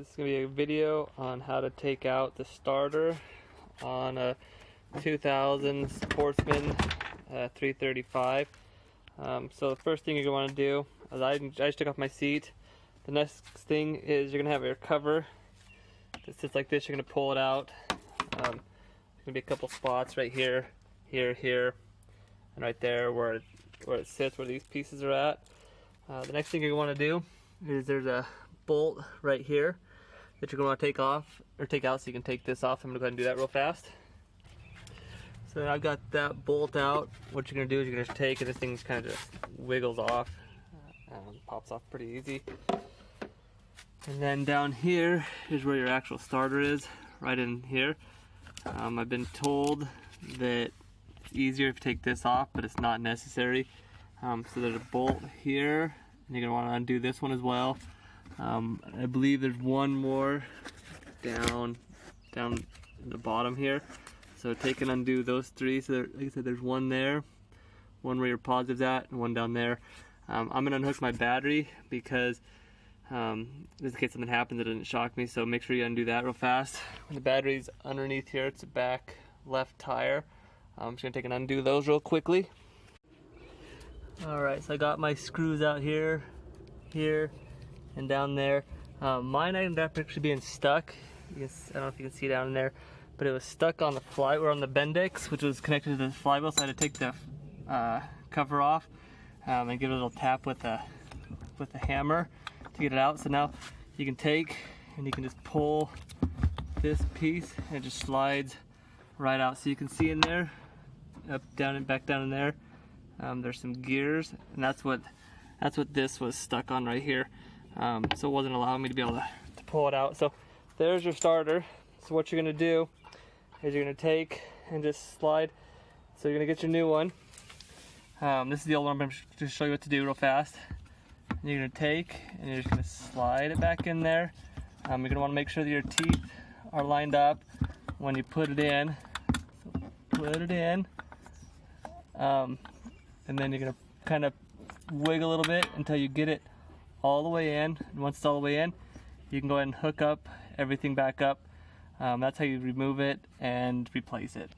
This is going to be a video on how to take out the starter on a 2000 Sportsman 335. So the first thing you're going to want to do is I just took off my seat. The next thing is you're going to have your cover that sits like this. You're going to pull it out. There's going to be a couple spots right here, here, and right there where it sits, where these pieces are at. The next thing you're going to want to do is there's a bolt right here that you're going to want to take off or take out, so you can take this off. I'm going to go ahead and do that real fast. So I've got that bolt out. What you're going to do is you're going to take, and this thing kind of just wiggles off, pops off pretty easy. And then down here is where your actual starter is, right in here. I've been told that it's easier if you take this off, but it's not necessary. So there's a bolt here, and you're going to want to undo this one as well. I believe there's one more down in the bottom here. So take and undo those three. So like I said, there's one there, one where your positive's at, and one down there. I'm going to unhook my battery because just in case something happens, it doesn't shock me. So make sure you undo that real fast. When the battery's underneath here, it's the back left tire. I'm just going to take and undo those real quickly. Alright, so I got my screws out here, and down there. Mine ended up actually being stuck. I don't know if you can see down there, but it was stuck on the flywheel, on the Bendix, which was connected to the flywheel, so I had to take the cover off and give it a little tap with the hammer to get it out. So now you can take and you can just pull this piece, and it just slides right out. So you can see in there, up, down, and back down in there. There's some gears, and that's what this was stuck on right here. So it wasn't allowing me to be able to pull it out. So there's your starter. So what you're going to do is you're going to take and just slide. So you're going to get your new one. This is the old one, but I'm just going to show you what to do real fast. And you're going to take and you're just going to slide it back in there. You're going to want to make sure that your teeth are lined up when you put it in. So put it in. And then you're going to kind of wiggle a little bit until you get it all the way in. And once it's all the way in, you can go ahead and hook up everything back up. That's how you remove it and replace it.